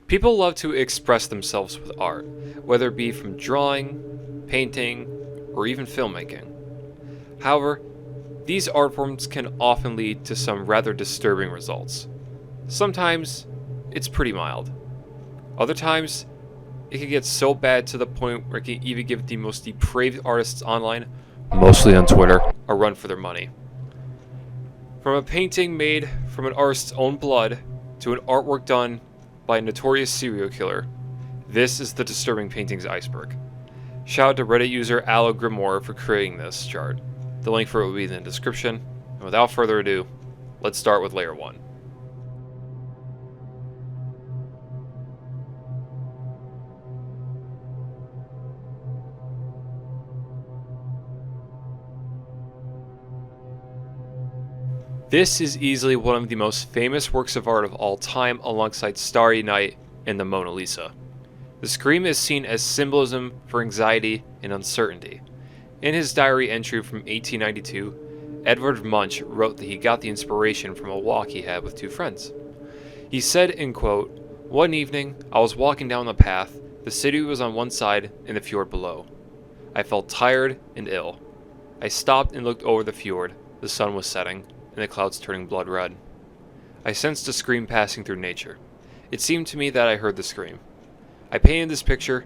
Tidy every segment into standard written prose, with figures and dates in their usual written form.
People love to express themselves with art, whether it be from drawing, painting, or even filmmaking. However, these art forms can often lead to some rather disturbing results. Sometimes, it's pretty mild. Other times, it can get so bad to the point where it can even give the most depraved artists online, mostly on Twitter, a run for their money. From a painting made from an artist's own blood to an artwork done by a notorious serial killer, this is the disturbing painting's Iceberg. Shout out to Reddit user Aloe Grimoire for creating this chart. The link for it will be in the description. And without further ado, let's start with layer 1. This is easily one of the most famous works of art of all time, alongside Starry Night and the Mona Lisa. The Scream is seen as symbolism for anxiety and uncertainty. In his diary entry from 1892, Edvard Munch wrote that he got the inspiration from a walk he had with two friends. He said, in quote, "One evening, I was walking down the path. The city was on one side and the fjord below. I felt tired and ill. I stopped and looked over the fjord. The sun was setting, and the clouds turning blood red. I sensed a scream passing through nature. It seemed to me that I heard the scream. I painted this picture,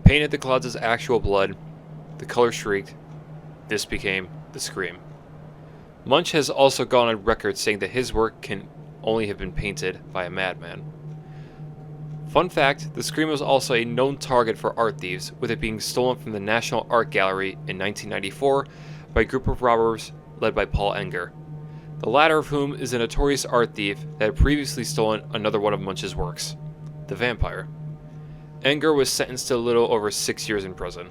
painted the clouds as actual blood. The color shrieked. This became the scream." Munch has also gone on record saying that his work can only have been painted by a madman. Fun fact, the Scream was also a known target for art thieves, with it being stolen from the National Art Gallery in 1994 by a group of robbers led by Paul Enger, the latter of whom is a notorious art thief that had previously stolen another one of Munch's works, The Vampire. Enger was sentenced to a little over 6 years in prison.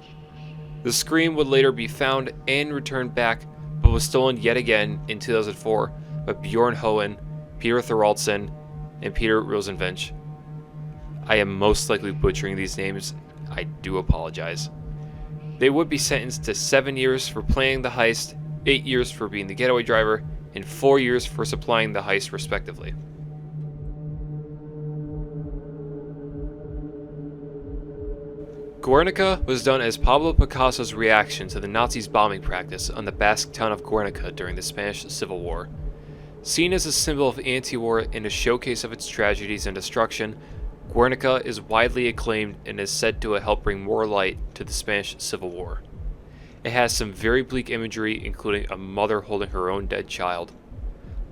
The Scream would later be found and returned back, but was stolen yet again in 2004 by Bjorn Hoen, Peter Thoraldsen, and Peter Rosenvench. I am most likely butchering these names. I do apologize. They would be sentenced to 7 years for planning the heist, 8 years for being the getaway driver, and 4 years for supplying the heist respectively. Guernica was done as Pablo Picasso's reaction to the Nazis' bombing practice on the Basque town of Guernica during the Spanish Civil War. Seen as a symbol of anti-war and a showcase of its tragedies and destruction, Guernica is widely acclaimed and is said to have helped bring more light to the Spanish Civil War. It has some very bleak imagery, including a mother holding her own dead child.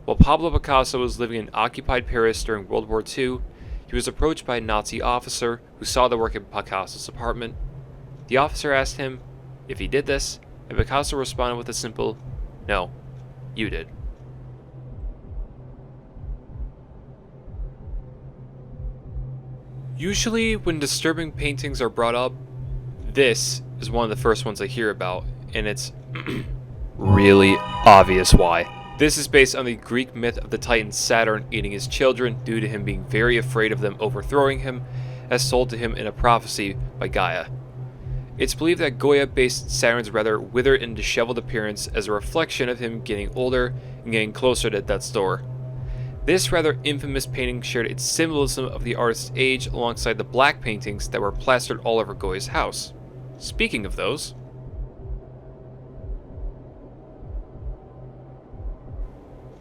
While Pablo Picasso was living in occupied Paris during World War II, he was approached by a Nazi officer who saw the work in Picasso's apartment. The officer asked him if he did this, and Picasso responded with a simple, "No, you did." Usually, when disturbing paintings are brought up, this is one of the first ones I hear about, and it's really obvious why. This is based on the Greek myth of the Titan Saturn eating his children due to him being very afraid of them overthrowing him, as told to him in a prophecy by Gaia. It's believed that Goya based Saturn's rather withered and disheveled appearance as a reflection of him getting older and getting closer to death's door. This rather infamous painting shared its symbolism of the artist's age alongside the black paintings that were plastered all over Goya's house. Speaking of those,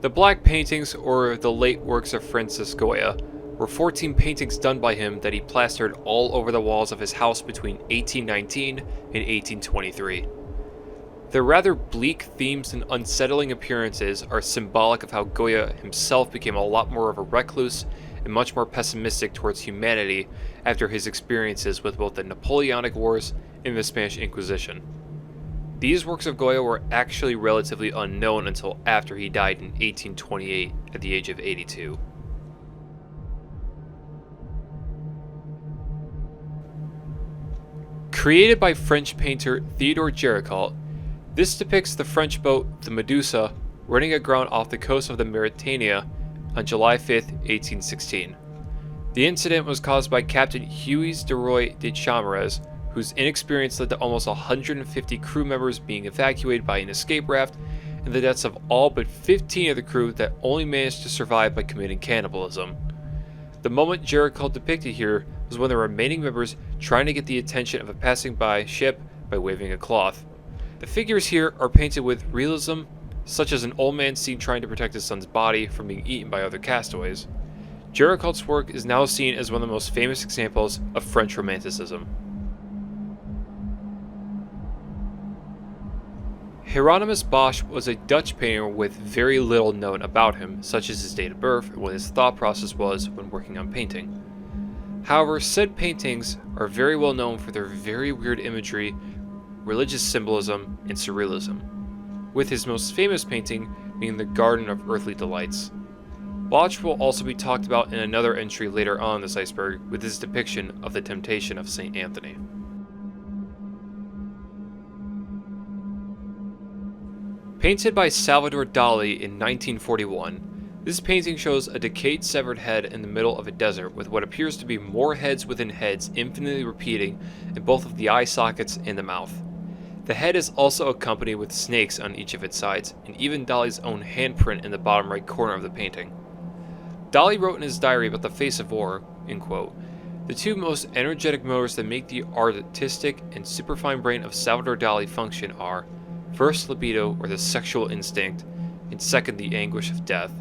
the black paintings, or the late works of Francis Goya, were 14 paintings done by him that he plastered all over the walls of his house between 1819 and 1823. Their rather bleak themes and unsettling appearances are symbolic of how Goya himself became a lot more of a recluse and much more pessimistic towards humanity after his experiences with both the Napoleonic Wars and the Spanish Inquisition. These works of Goya were actually relatively unknown until after he died in 1828 at the age of 82. Created by French painter Theodore Géricault, this depicts the French boat, the Medusa, running aground off the coast of the Mauritania on July 5, 1816. The incident was caused by Captain Hugues de Roy de Chamères, whose inexperience led to almost 150 crew members being evacuated by an escape raft, and the deaths of all but 15 of the crew that only managed to survive by committing cannibalism. The moment Jericho depicted here was one of the remaining members trying to get the attention of a passing by ship by waving a cloth. The figures here are painted with realism, such as an old man seen trying to protect his son's body from being eaten by other castaways. Jericho's work is now seen as one of the most famous examples of French Romanticism. Hieronymus Bosch was a Dutch painter with very little known about him, such as his date of birth and what his thought process was when working on painting. However, said paintings are very well known for their very weird imagery, religious symbolism, and surrealism, with his most famous painting being the Garden of Earthly Delights. Bosch will also be talked about in another entry later on this iceberg with his depiction of the Temptation of St. Anthony. Painted by Salvador Dali in 1941, this painting shows a decayed severed head in the middle of a desert with what appears to be more heads within heads infinitely repeating in both of the eye sockets and the mouth. The head is also accompanied with snakes on each of its sides, and even Dali's own handprint in the bottom right corner of the painting. Dali wrote in his diary about the face of war, in quote, "The two most energetic motors that make the artistic and superfine brain of Salvador Dali function are, first libido, or the sexual instinct, and second the anguish of death.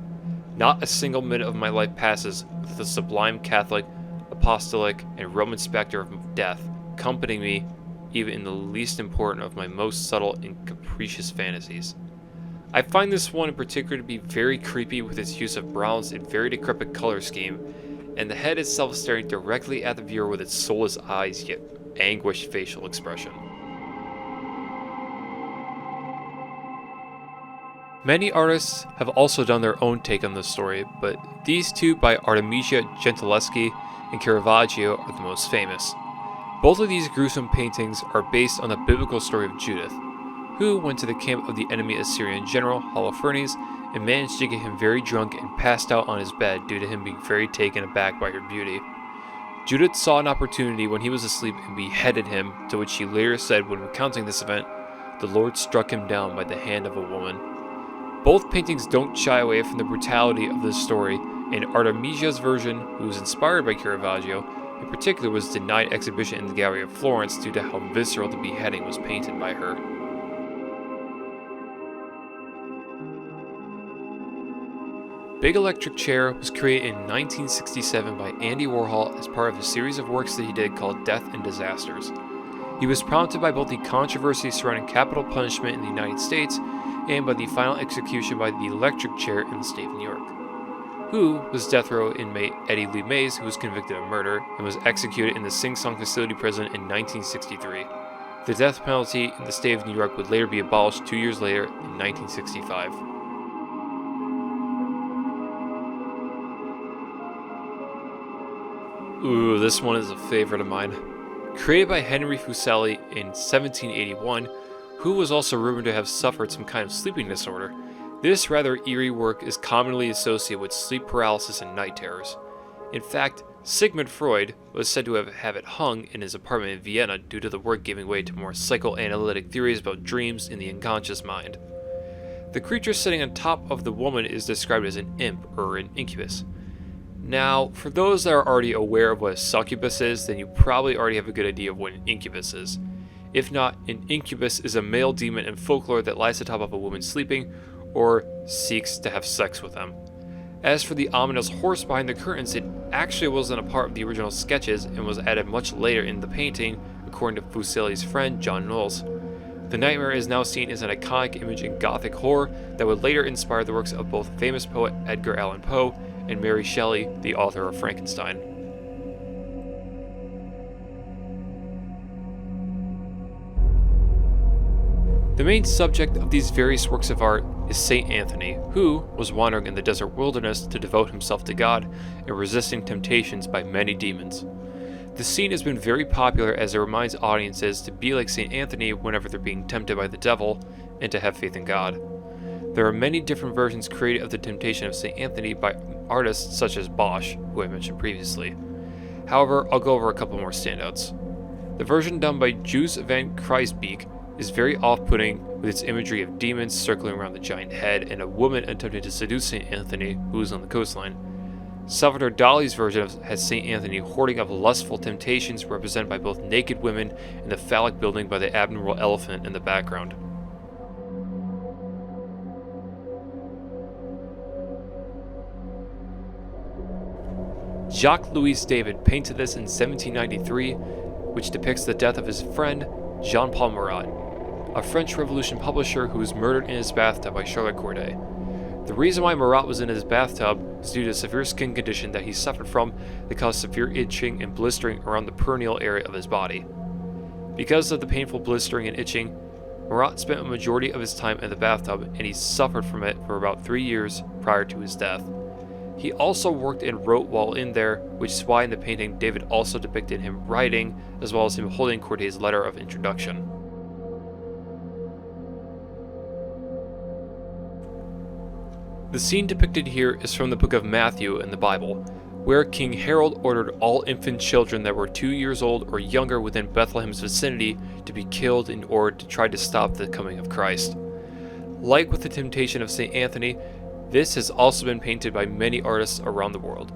Not a single minute of my life passes with the sublime Catholic, apostolic, and Roman specter of death accompanying me, even in the least important of my most subtle and capricious fantasies." I find this one in particular to be very creepy with its use of browns and very decrepit color scheme, and the head itself staring directly at the viewer with its soulless eyes yet anguished facial expression. Many artists have also done their own take on this story, but these two by Artemisia Gentileschi and Caravaggio are the most famous. Both of these gruesome paintings are based on the biblical story of Judith, who went to the camp of the enemy Assyrian general Holofernes and managed to get him very drunk and passed out on his bed due to him being very taken aback by her beauty. Judith saw an opportunity when he was asleep and beheaded him, to which she later said when recounting this event, "The Lord struck him down by the hand of a woman." Both paintings don't shy away from the brutality of this story, and Artemisia's version, who was inspired by Caravaggio, in particular was denied exhibition in the Gallery of Florence due to how visceral the beheading was painted by her. Big Electric Chair was created in 1967 by Andy Warhol as part of a series of works that he did called Death and Disasters. He was prompted by both the controversy surrounding capital punishment in the United States and by the final execution by the electric chair in the state of New York. Who was death row inmate Eddie Lee Mays, who was convicted of murder and was executed in the Sing Sing Facility Prison in 1963. The death penalty in the state of New York would later be abolished 2 years later in 1965. Ooh, this one is a favorite of mine. Created by Henry Fuseli in 1781, who was also rumored to have suffered some kind of sleeping disorder. This rather eerie work is commonly associated with sleep paralysis and night terrors. In fact, Sigmund Freud was said to have it hung in his apartment in Vienna due to the work giving way to more psychoanalytic theories about dreams in the unconscious mind. The creature sitting on top of the woman is described as an imp or an incubus. Now, for those that are already aware of what a succubus is, then you probably already have a good idea of what an incubus is. If not, an incubus is a male demon in folklore that lies atop of a woman sleeping, or seeks to have sex with them. As for the ominous horse behind the curtains, it actually wasn't a part of the original sketches and was added much later in the painting, according to Fuseli's friend John Knowles. The nightmare is now seen as an iconic image in Gothic horror that would later inspire the works of both famous poet Edgar Allan Poe and Mary Shelley, the author of Frankenstein. The main subject of these various works of art is St. Anthony, who was wandering in the desert wilderness to devote himself to God and resisting temptations by many demons. The scene has been very popular as it reminds audiences to be like St. Anthony whenever they're being tempted by the devil and to have faith in God. There are many different versions created of the temptation of St. Anthony by artists such as Bosch, who I mentioned previously. However, I'll go over a couple more standouts. The version done by Jules van Kruisbeek is very off-putting with its imagery of demons circling around the giant head and a woman attempting to seduce St. Anthony, who is on the coastline. Salvador Dali's version has St. Anthony hoarding up lustful temptations represented by both naked women and the phallic building by the abnormal elephant in the background. Jacques-Louis David painted this in 1793, which depicts the death of his friend Jean-Paul Marat, a French Revolution publisher who was murdered in his bathtub by Charlotte Corday. The reason why Marat was in his bathtub is due to a severe skin condition that he suffered from that caused severe itching and blistering around the perineal area of his body. Because of the painful blistering and itching, Marat spent a majority of his time in the bathtub, and he suffered from it for about 3 years prior to his death. He also worked and wrote while in there, which is why in the painting David also depicted him writing, as well as him holding Corday's letter of introduction. The scene depicted here is from the book of Matthew in the Bible, where King Herod ordered all infant children that were 2 years old or younger within Bethlehem's vicinity to be killed in order to try to stop the coming of Christ. Like with the temptation of St. Anthony, this has also been painted by many artists around the world.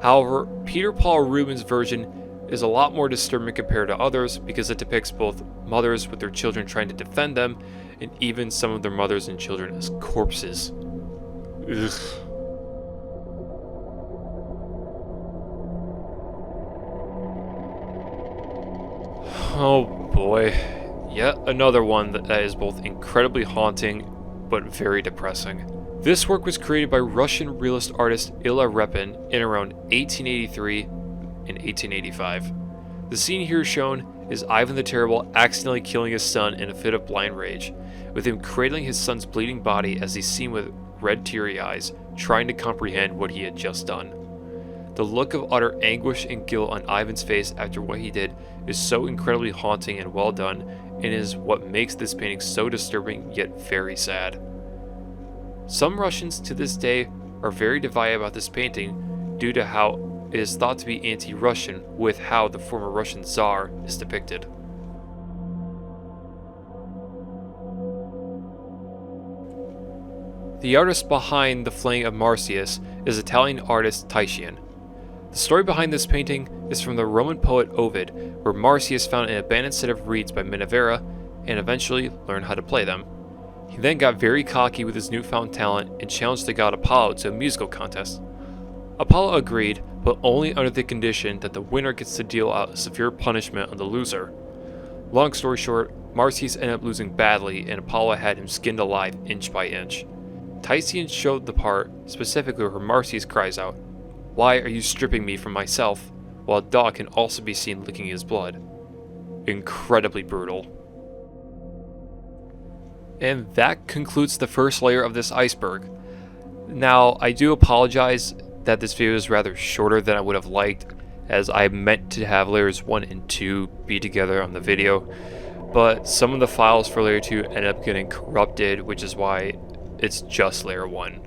However, Peter Paul Rubens' version is a lot more disturbing compared to others because it depicts both mothers with their children trying to defend them, and even some of their mothers and children as corpses. Ugh. Oh boy, yet another one that is both incredibly haunting but very depressing. This work was created by Russian realist artist Ilya Repin in around 1883 and 1885. The scene here shown is Ivan the Terrible accidentally killing his son in a fit of blind rage, with him cradling his son's bleeding body as he's seen with red teary eyes, trying to comprehend what he had just done. The look of utter anguish and guilt on Ivan's face after what he did is so incredibly haunting and well done, and is what makes this painting so disturbing yet very sad. Some Russians to this day are very divided about this painting due to how it is thought to be anti-Russian with how the former Russian Tsar is depicted. The artist behind the Flaying of Marsyas is Italian artist Titian. The story behind this painting is from the Roman poet Ovid, where Marsyas found an abandoned set of reeds by Minerva and eventually learned how to play them. He then got very cocky with his newfound talent and challenged the god Apollo to a musical contest. Apollo agreed, but only under the condition that the winner gets to deal out a severe punishment on the loser. Long story short, Marsyas ended up losing badly, and Apollo had him skinned alive inch by inch. Titian showed the part specifically where Marsyas cries out, "Why are you stripping me from myself?" while a dog can also be seen licking his blood. Incredibly brutal. And that concludes the first layer of this iceberg. Now, I do apologize that this video is rather shorter than I would have liked, as I meant to have layers 1 and 2 be together on the video, but some of the files for layer 2 ended up getting corrupted, which is why it's just layer 1.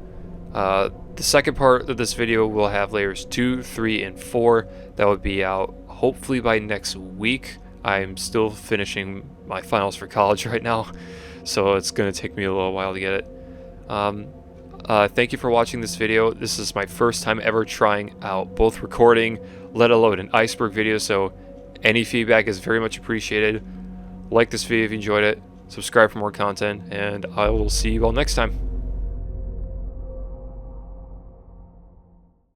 The second part of this video will have layers 2, 3, and 4 that would be out hopefully by next week. I'm still finishing my finals for college right now, so it's going to take me a little while to get it. Thank you for watching this video. This is my first time ever trying out both recording, let alone an iceberg video, so any feedback is very much appreciated. Like this video if you enjoyed it, subscribe for more content, and I will see you all next time.